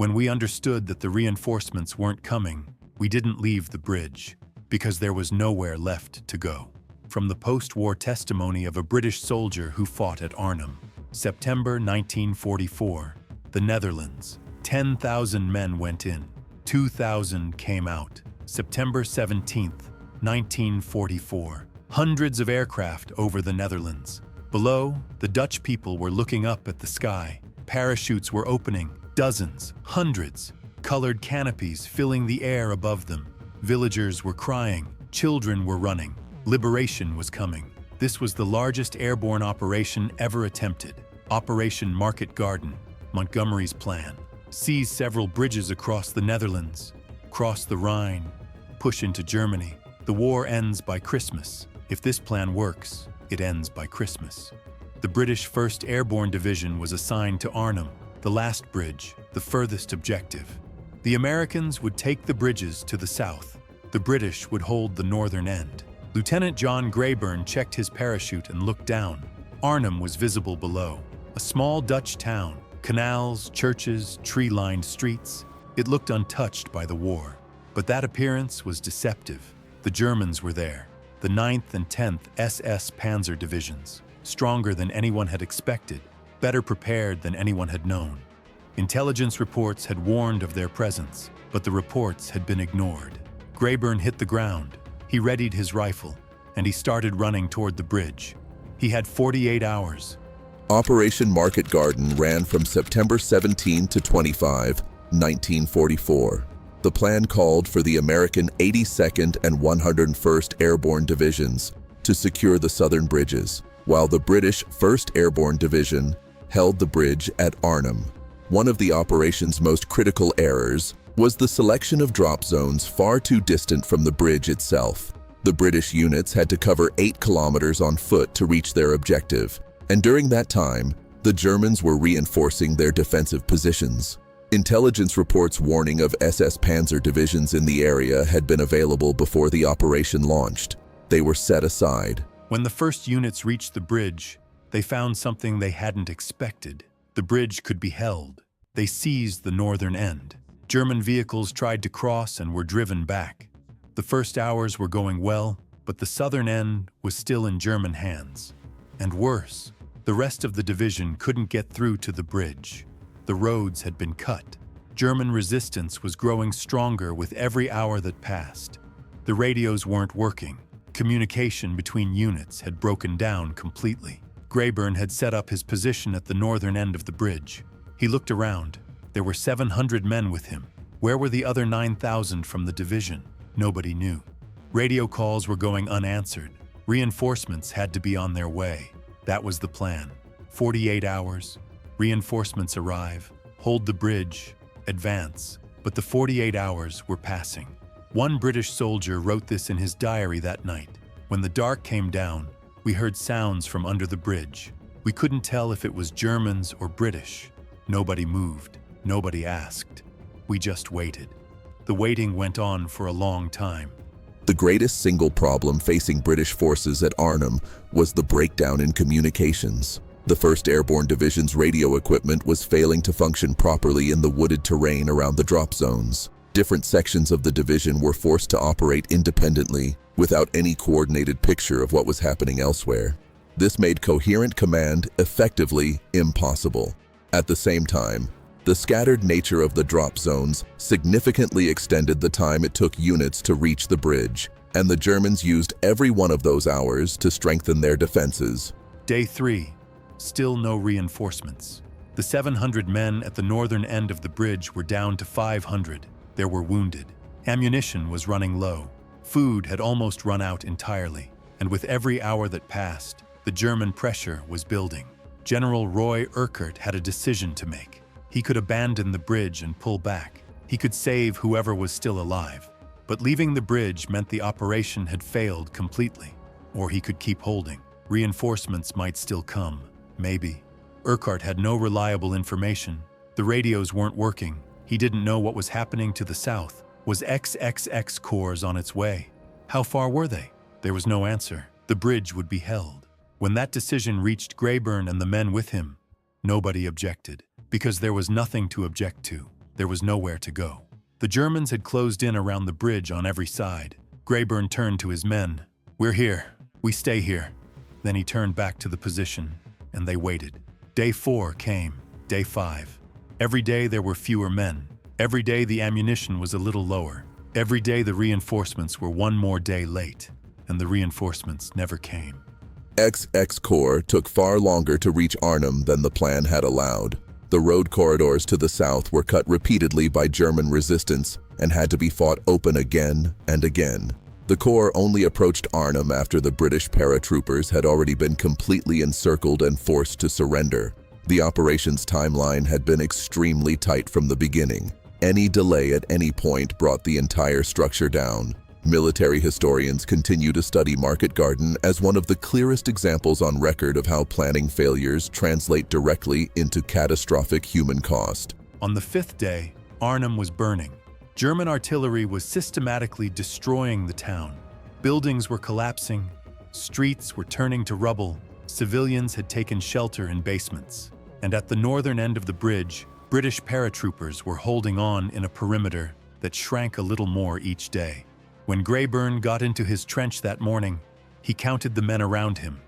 When we understood that the reinforcements weren't coming, we didn't leave the bridge, because there was nowhere left to go. From the post-war testimony of a British soldier who fought at Arnhem, September 1944, the Netherlands, 10,000 men went in, 2,000 came out. September 17, 1944, hundreds of aircraft over the Netherlands. Below, the Dutch people were looking up at the sky. Parachutes were opening, dozens, hundreds, colored canopies filling the air above them. Villagers were crying, children were running. Liberation was coming. This was the largest airborne operation ever attempted. Operation Market Garden, Montgomery's plan. Seize several bridges across the Netherlands, cross the Rhine, push into Germany. The war ends by Christmas. If this plan works, it ends by Christmas. The British 1st Airborne Division was assigned to Arnhem, the last bridge, the furthest objective. The Americans would take the bridges to the south. The British would hold the northern end. Lieutenant John Greyburn checked his parachute and looked down. Arnhem was visible below. A small Dutch town, canals, churches, tree-lined streets. It looked untouched by the war. But that appearance was deceptive. The Germans were there. The 9th and 10th SS Panzer Divisions, stronger than anyone had expected, better prepared than anyone had known. Intelligence reports had warned of their presence, but the reports had been ignored. Greyburn hit the ground. He readied his rifle, and he started running toward the bridge. He had 48 hours. Operation Market Garden ran from September 17 to 25, 1944. The plan called for the American 82nd and 101st Airborne Divisions to secure the southern bridges, while the British 1st Airborne Division held the bridge at Arnhem. One of the operation's most critical errors was the selection of drop zones far too distant from the bridge itself. The British units had to cover 8 kilometers on foot to reach their objective, and during that time, the Germans were reinforcing their defensive positions. Intelligence reports warning of SS Panzer divisions in the area had been available before the operation launched. They were set aside. When the first units reached the bridge, they found something they hadn't expected. The bridge could be held. They seized the northern end. German vehicles tried to cross and were driven back. The first hours were going well, but the southern end was still in German hands. And worse, the rest of the division couldn't get through to the bridge. The roads had been cut. German resistance was growing stronger with every hour that passed. The radios weren't working. Communication between units had broken down completely. Greyburn had set up his position at the northern end of the bridge. He looked around. There were 700 men with him. Where were the other 9,000 from the division? Nobody knew. Radio calls were going unanswered. Reinforcements had to be on their way. That was the plan. 48 hours. Reinforcements arrive, hold the bridge, advance. But the 48 hours were passing. One British soldier wrote this in his diary that night. When the dark came down, we heard sounds from under the bridge. We couldn't tell if it was Germans or British. Nobody moved. Nobody asked. We just waited. The waiting went on for a long time. The greatest single problem facing British forces at Arnhem was the breakdown in communications. The 1st Airborne Division's radio equipment was failing to function properly in the wooded terrain around the drop zones. Different sections of the division were forced to operate independently, without any coordinated picture of what was happening elsewhere. This made coherent command effectively impossible. At the same time, the scattered nature of the drop zones significantly extended the time it took units to reach the bridge, and the Germans used every one of those hours to strengthen their defenses. Day 3. Still no reinforcements. The 700 men at the northern end of the bridge were down to 500. There were wounded. Ammunition was running low. Food had almost run out entirely. And with every hour that passed, the German pressure was building. General Roy Urquhart had a decision to make. He could abandon the bridge and pull back. He could save whoever was still alive. But leaving the bridge meant the operation had failed completely. Or he could keep holding. Reinforcements might still come. Maybe. Urquhart had no reliable information. The radios weren't working. He didn't know what was happening to the south. Was XXX Corps on its way? How far were they? There was no answer. The bridge would be held. When that decision reached Greyburn and the men with him, nobody objected, because there was nothing to object to. There was nowhere to go. The Germans had closed in around the bridge on every side. Greyburn turned to his men. "We're here. We stay here." Then he turned back to the position, and they waited. Day 4 came. Day 5. Every day there were fewer men. Every day the ammunition was a little lower. Every day the reinforcements were one more day late, and the reinforcements never came. XX Corps took far longer to reach Arnhem than the plan had allowed. The road corridors to the south were cut repeatedly by German resistance and had to be fought open again and again. The Corps only approached Arnhem after the British paratroopers had already been completely encircled and forced to surrender. The operations timeline had been extremely tight from the beginning. Any delay at any point brought the entire structure down. Military historians continue to study Market Garden as one of the clearest examples on record of how planning failures translate directly into catastrophic human cost. On the 5th day, Arnhem was burning. German artillery was systematically destroying the town. Buildings were collapsing, streets were turning to rubble, civilians had taken shelter in basements. And at the northern end of the bridge, British paratroopers were holding on in a perimeter that shrank a little more each day. When Greyburn got into his trench that morning, he counted the men around him.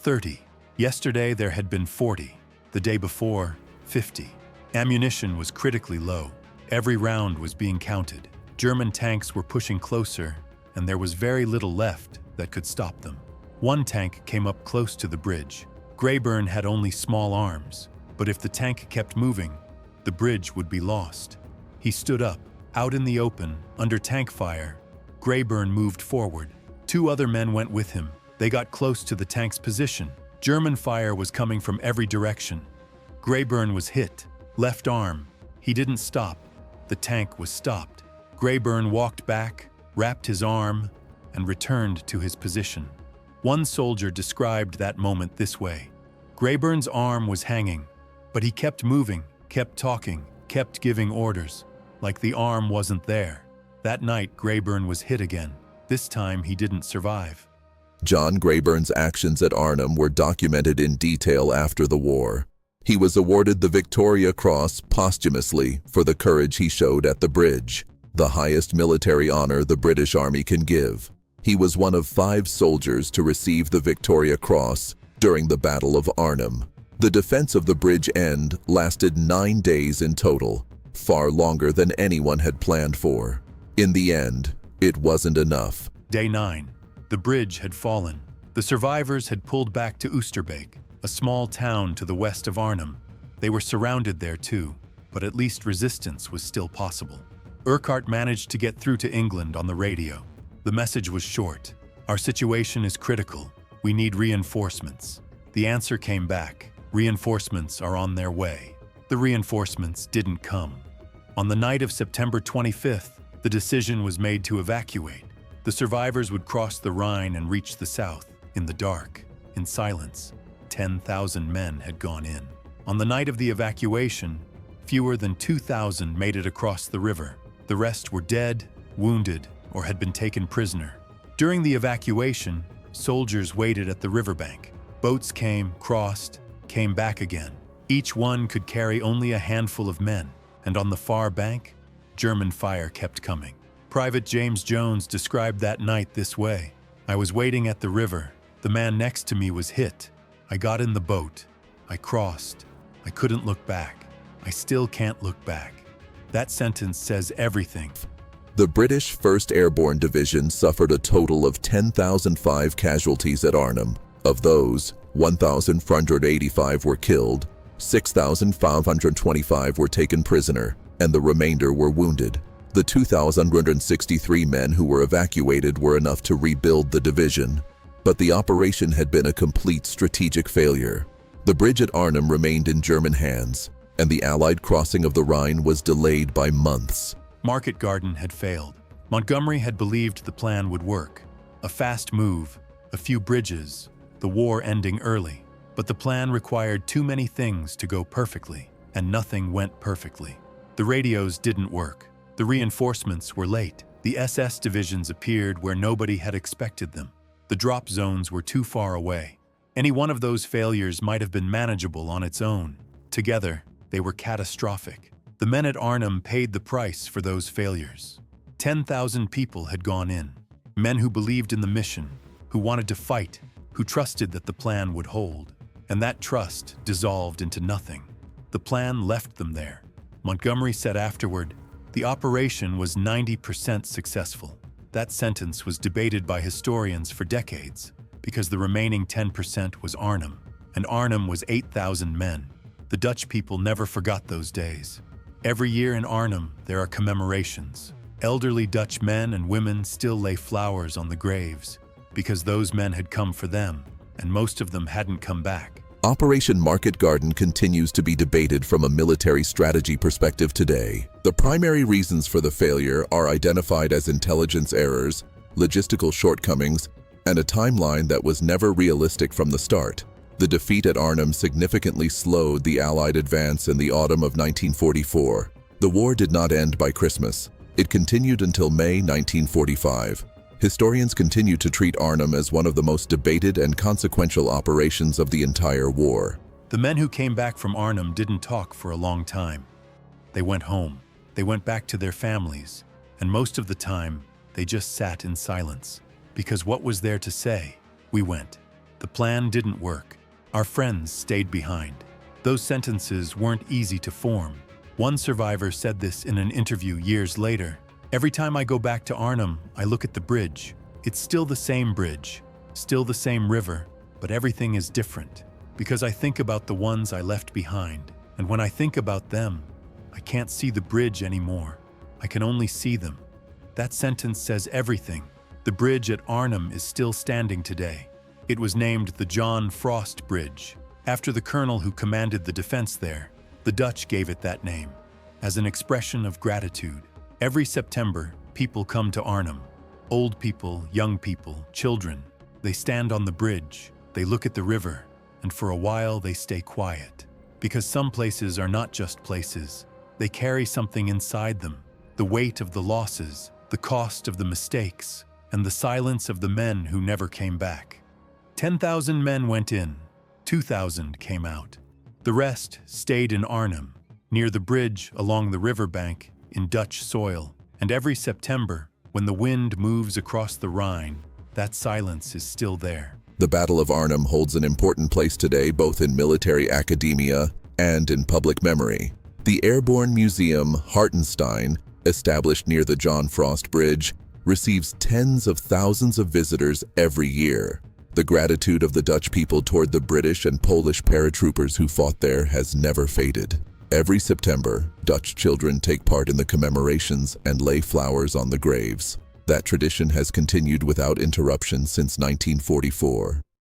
30. Yesterday there had been 40. The day before, 50. Ammunition was critically low. Every round was being counted. German tanks were pushing closer, and there was very little left that could stop them. One tank came up close to the bridge. Greyburn had only small arms, but if the tank kept moving, the bridge would be lost. He stood up. Out in the open, under tank fire, Greyburn moved forward. 2 other men went with him. They got close to the tank's position. German fire was coming from every direction. Greyburn was hit. Left arm. He didn't stop. The tank was stopped. Greyburn walked back, wrapped his arm, and returned to his position. One soldier described that moment this way. Greyburn's arm was hanging, but he kept moving, kept talking, kept giving orders, like the arm wasn't there. That night, Greyburn was hit again. This time, he didn't survive. John Greyburn's actions at Arnhem were documented in detail after the war. He was awarded the Victoria Cross posthumously for the courage he showed at the bridge, the highest military honor the British Army can give. He was one of 5 soldiers to receive the Victoria Cross during the Battle of Arnhem. The defense of the bridge end lasted 9 days in total, far longer than anyone had planned for. In the end, it wasn't enough. Day 9. The bridge had fallen. The survivors had pulled back to Oosterbeek, a small town to the west of Arnhem. They were surrounded there too, but at least resistance was still possible. Urquhart managed to get through to England on the radio. The message was short. "Our situation is critical. We need reinforcements." The answer came back. Reinforcements are on their way. The reinforcements didn't come. On the night of September 25th, the decision was made to evacuate. The survivors would cross the Rhine and reach the south, in the dark, in silence. 10,000 men had gone in. On the night of the evacuation, fewer than 2,000 made it across the river. The rest were dead, wounded, or had been taken prisoner. During the evacuation, soldiers waited at the riverbank. Boats came, crossed, came back again. Each one could carry only a handful of men, and on the far bank, German fire kept coming. Private James Jones described that night this way. "I was waiting at the river. The man next to me was hit. I got in the boat. I crossed. I couldn't look back. I still can't look back." That sentence says everything. The British 1st Airborne Division suffered a total of 10,005 casualties at Arnhem. Of those, 1,485 were killed, 6,525 were taken prisoner, and the remainder were wounded. The 2,163 men who were evacuated were enough to rebuild the division, but the operation had been a complete strategic failure. The bridge at Arnhem remained in German hands, and the Allied crossing of the Rhine was delayed by months. Market Garden had failed. Montgomery had believed the plan would work. A fast move, a few bridges, the war ending early. But the plan required too many things to go perfectly, and nothing went perfectly. The radios didn't work. The reinforcements were late. The SS divisions appeared where nobody had expected them. The drop zones were too far away. Any one of those failures might have been manageable on its own. Together, they were catastrophic. The men at Arnhem paid the price for those failures. 10,000 people had gone in. Men who believed in the mission, who wanted to fight, who trusted that the plan would hold. And that trust dissolved into nothing. The plan left them there. Montgomery said afterward, "The operation was 90% successful." That sentence was debated by historians for decades, because the remaining 10% was Arnhem, and Arnhem was 8,000 men. The Dutch people never forgot those days. Every year in Arnhem, there are commemorations. Elderly Dutch men and women still lay flowers on the graves, because those men had come for them, and most of them hadn't come back. Operation Market Garden continues to be debated from a military strategy perspective today. The primary reasons for the failure are identified as intelligence errors, logistical shortcomings, and a timeline that was never realistic from the start. The defeat at Arnhem significantly slowed the Allied advance in the autumn of 1944. The war did not end by Christmas. It continued until May 1945. Historians continue to treat Arnhem as one of the most debated and consequential operations of the entire war. The men who came back from Arnhem didn't talk for a long time. They went home. They went back to their families. And most of the time, they just sat in silence. Because what was there to say? We went. The plan didn't work. Our friends stayed behind. Those sentences weren't easy to form. One survivor said this in an interview years later. "Every time I go back to Arnhem, I look at the bridge. It's still the same bridge, still the same river, but everything is different. Because I think about the ones I left behind. And when I think about them, I can't see the bridge anymore. I can only see them." That sentence says everything. The bridge at Arnhem is still standing today. It was named the John Frost Bridge, after the colonel who commanded the defense there. The Dutch gave it that name, as an expression of gratitude. Every September, people come to Arnhem. Old people, young people, children. They stand on the bridge, they look at the river, and for a while they stay quiet. Because some places are not just places. They carry something inside them. The weight of the losses, the cost of the mistakes, and the silence of the men who never came back. 10,000 men went in, 2,000 came out. The rest stayed in Arnhem, near the bridge along the riverbank, in Dutch soil. And every September, when the wind moves across the Rhine, that silence is still there. The Battle of Arnhem holds an important place today both in military academia and in public memory. The Airborne Museum, Hartenstein, established near the John Frost Bridge, receives tens of thousands of visitors every year. The gratitude of the Dutch people toward the British and Polish paratroopers who fought there has never faded. Every September, Dutch children take part in the commemorations and lay flowers on the graves. That tradition has continued without interruption since 1944.